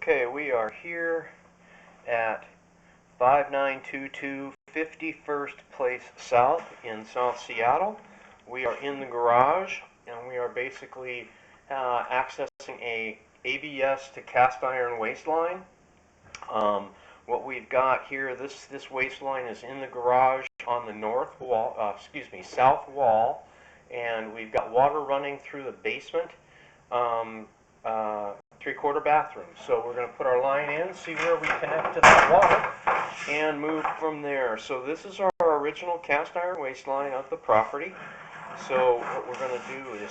Okay, we are here at 5922 51st Place South in South Seattle. We are in the garage, and we are basically accessing a ABS to cast iron waste line. What we've got here, this waste line is in the garage on the south wall, and we've got water running through the basement. Three-quarter bathroom. So we're going to put our line in, see where we connect to the water, and move from there. So this is our original cast iron waste line of the property. So what we're going to do is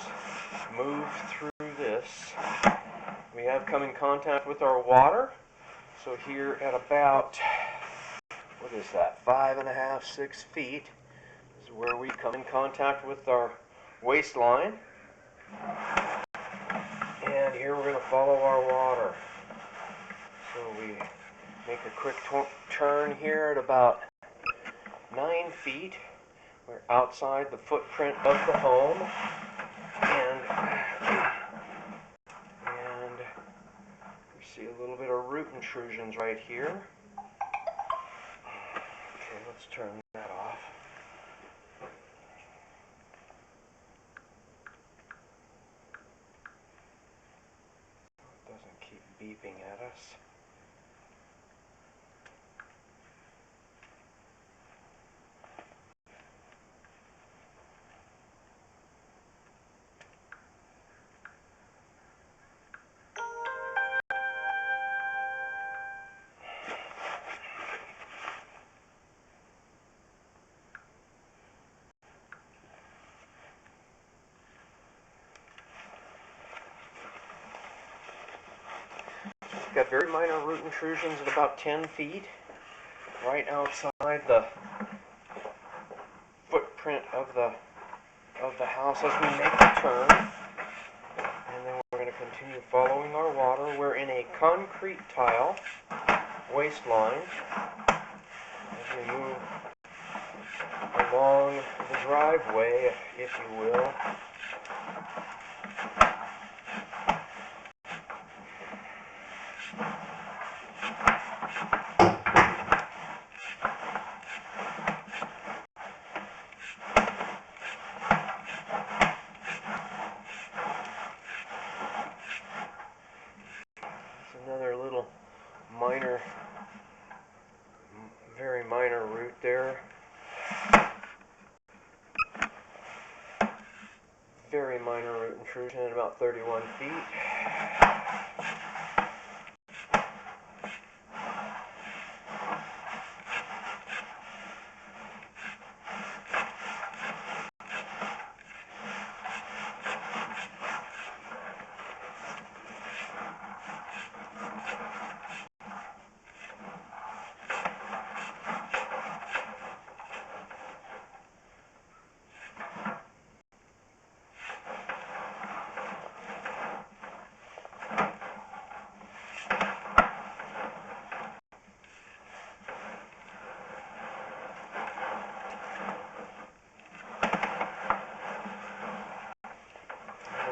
move through this. We have come in contact with our water. So here at about, 5.5, 6 feet is where we come in contact with our waste line. And here we're going to follow our water. So we make a quick turn here at about 9 feet. We're outside the footprint of the home. And we see a little bit of root intrusions right here. Okay, let's turn that off. Doesn't keep beeping at us. Got very minor root intrusions at about 10 feet, right outside the footprint of the house as we make the turn. And then we're going to continue following our water. We're in a concrete tile waste line as we move along the driveway, if you will. Another little very minor root there. Very minor root intrusion at about 31 feet.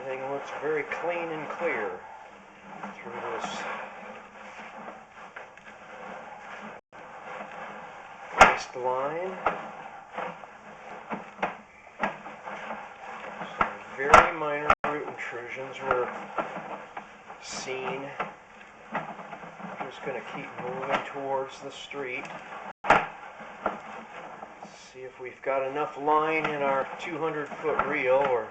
Everything looks very clean and clear through this waste line. Some very minor root intrusions were seen. I'm just going to keep moving towards the street. See if we've got enough line in our 200-foot reel or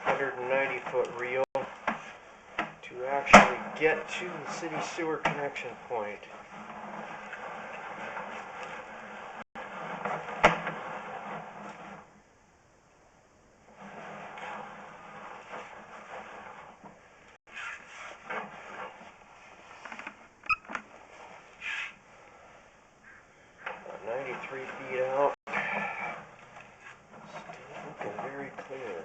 190-foot reel to actually get to the city sewer connection point. About 93 feet out. Still looking very clear.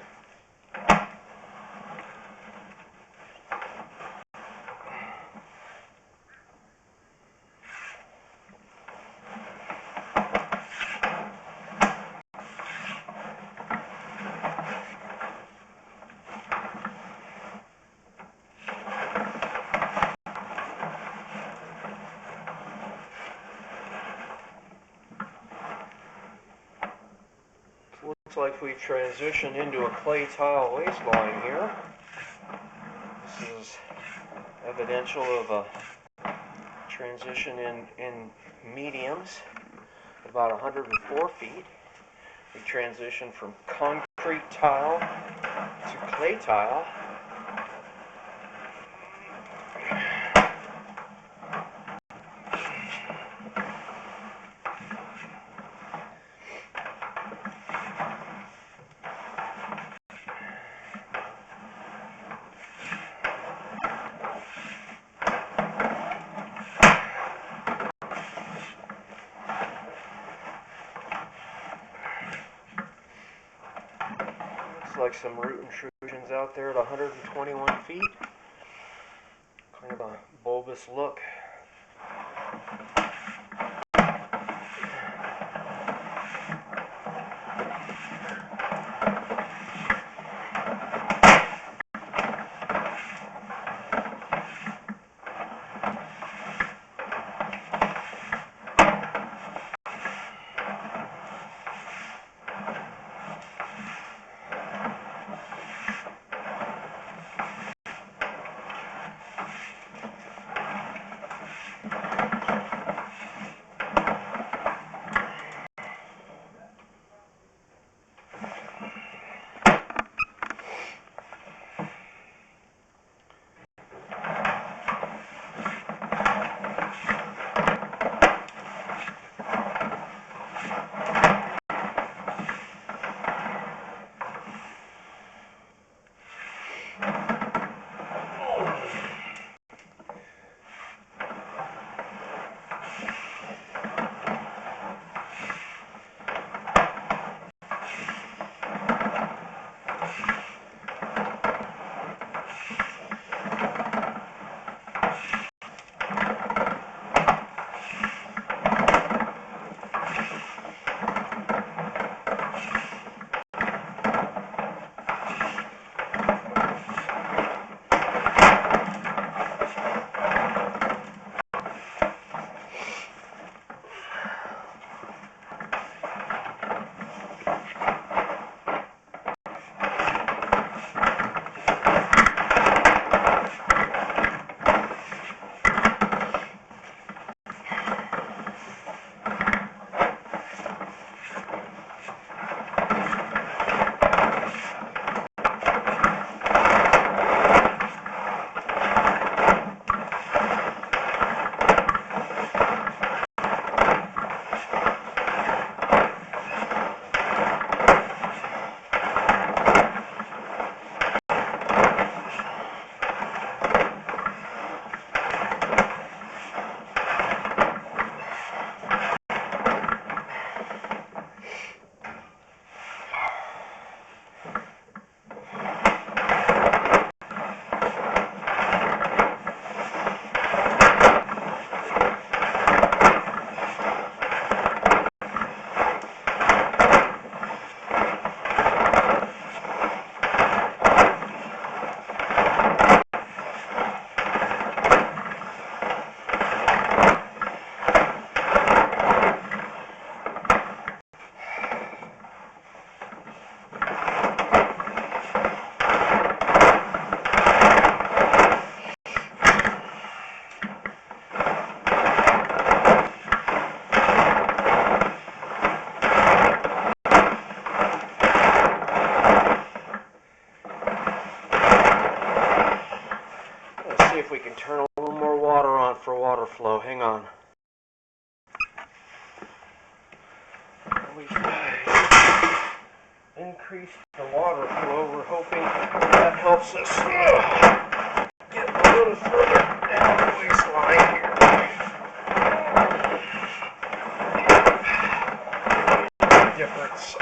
Looks like we've transitioned into a clay tile waistline here. This is evidential of a transition in mediums, about 104 feet. We transitioned from concrete tile to clay tile. Looks like some root intrusions out there at 121 feet. Kind of a bulbous look. See if we can turn a little more water on for water flow. Hang on. We've increased the water flow. We're hoping that helps us get a little further down the waistline here. Difference.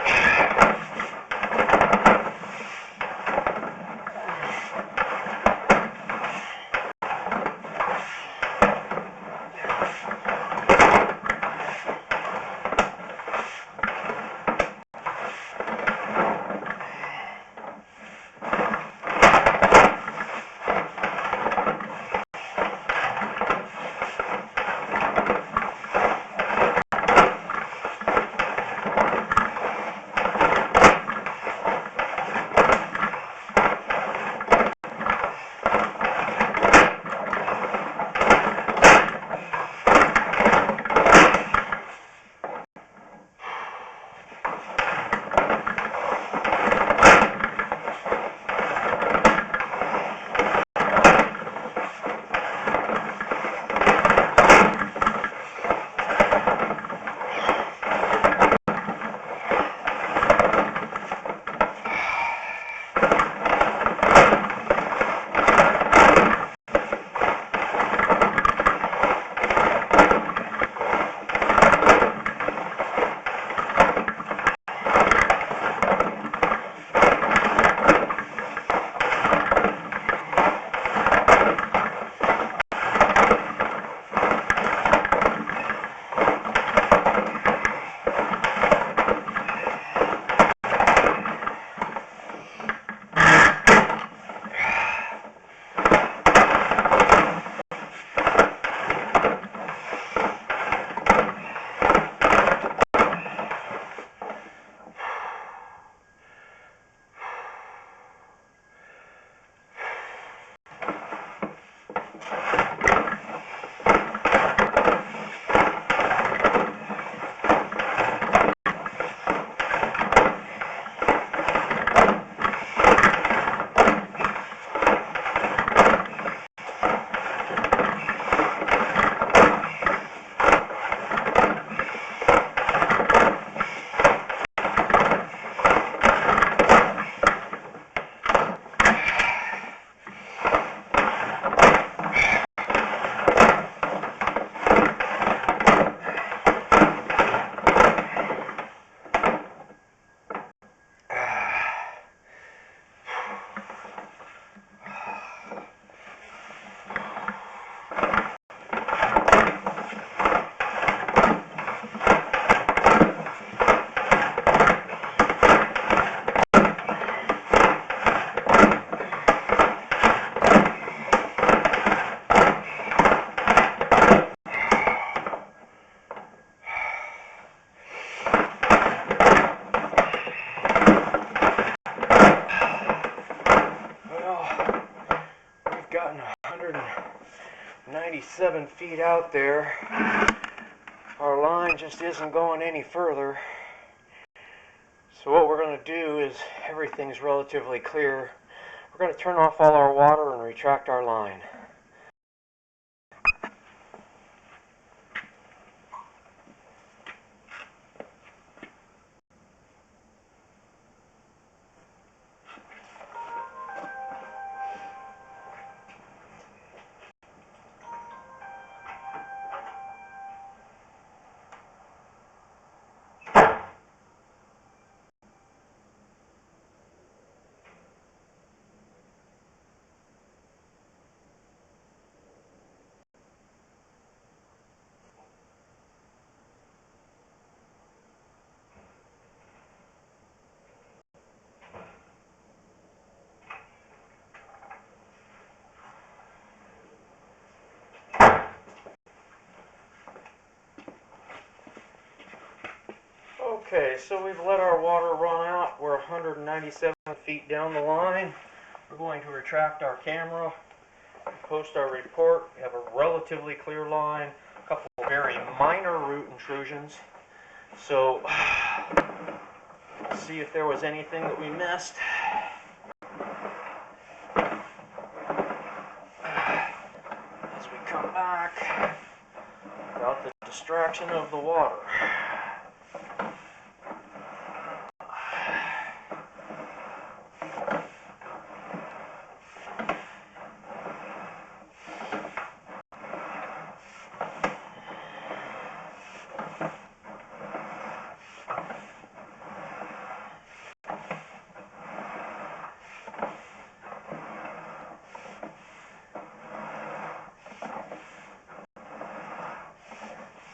97 feet out there. Our line just isn't going any further. So what we're going to do is, everything's relatively clear. We're going to turn off all our water and retract our line. Okay, so we've let our water run out. We're 197 feet down the line. We're going to retract our camera, post our report. We have a relatively clear line, a couple of very minor root intrusions. So, let's see if there was anything that we missed. As we come back, without the distraction of the water.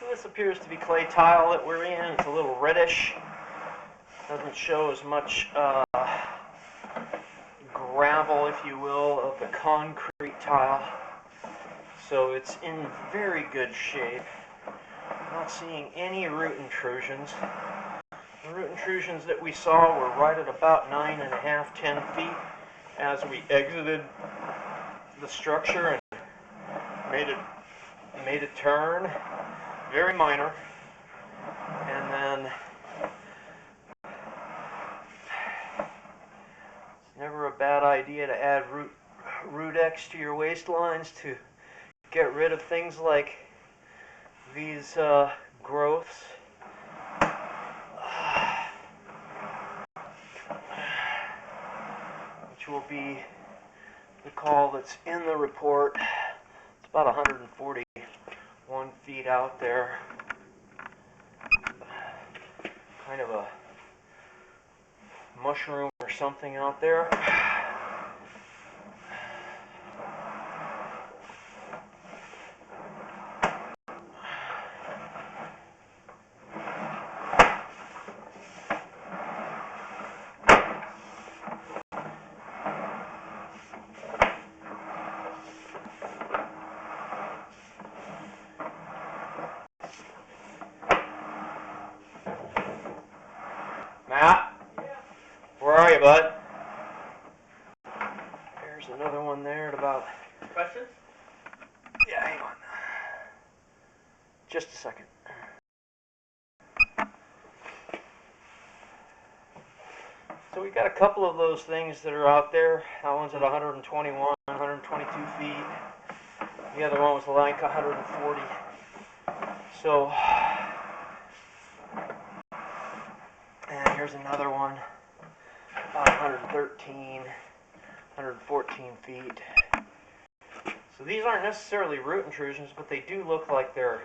This appears to be clay tile that we're in. It's a little reddish. Doesn't show as much gravel, if you will, of the concrete tile. So it's in very good shape. Not seeing any root intrusions. The root intrusions that we saw were right at about 9.5, 10 feet as we exited the structure and made a turn. Very minor, and then it's never a bad idea to add Root-X to your waistlines to get rid of things like these growths. Which will be the call that's in the report. It's about 141 feet out there. Kind of a mushroom or something out there. Matt? Yeah. Where are you, bud? There's another one there at about... Questions? Yeah, hang on. Just a second. So we've got a couple of those things that are out there. That one's at 121, 122 feet. The other one was like 140. So... and here's another one, about 113, 114 feet. So these aren't necessarily root intrusions, but they do look like they're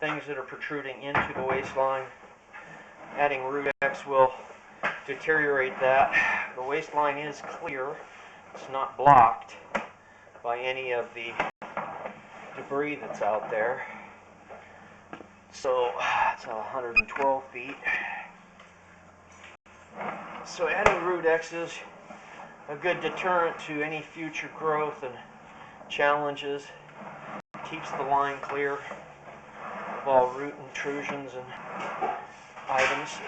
things that are protruding into the waistline. Adding Root-X will deteriorate that. The waistline is clear. It's not blocked by any of the debris that's out there. So it's 112 feet. So adding Root-X is a good deterrent to any future growth and challenges. Keeps the line clear of all root intrusions and items.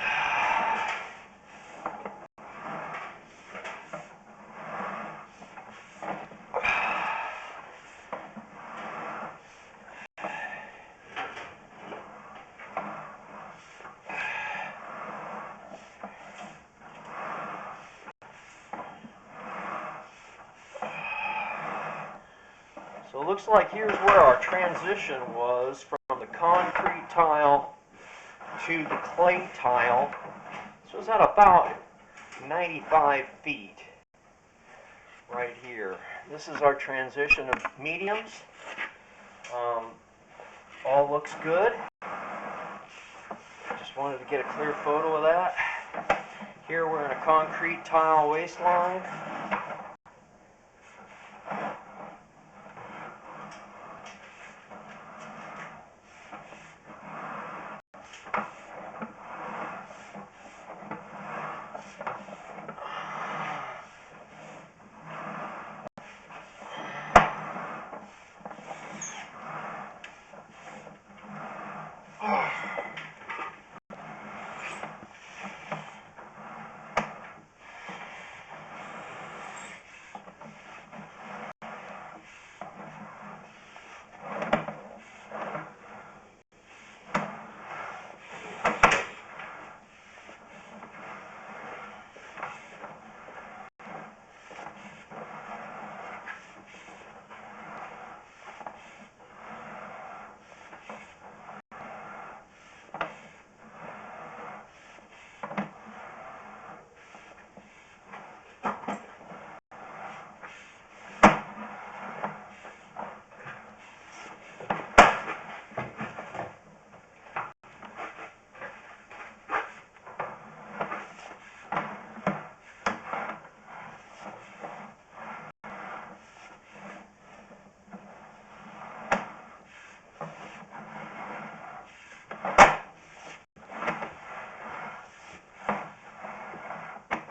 So it looks like here's where our transition was from the concrete tile to the clay tile. This was at about 95 feet right here. This is our transition of mediums. All looks good. Just wanted to get a clear photo of that. Here we're in a concrete tile waistline.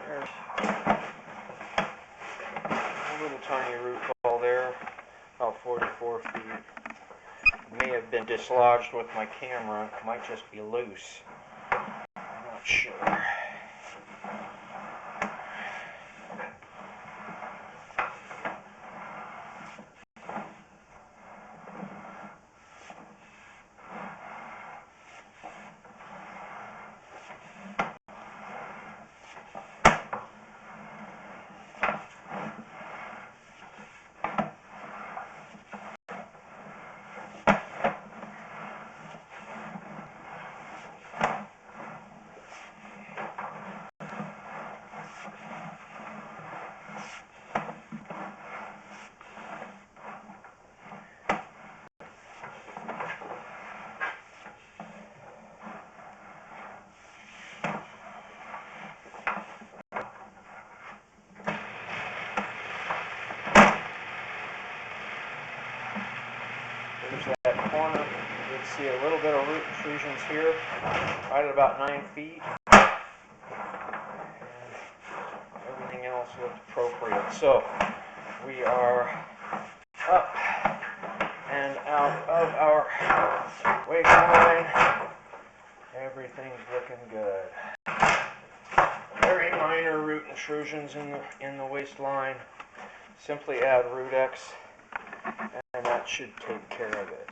There's a little tiny root ball there, about 44 feet. May have been dislodged with my camera. It might just be loose. I'm not sure. There's that corner. You can see a little bit of root intrusions here, right at about 9 feet. And everything else looked appropriate. So we are up and out of our weight line. Everything's looking good. Very minor root intrusions in the waistline. Simply add Root-X, and that should take care of it.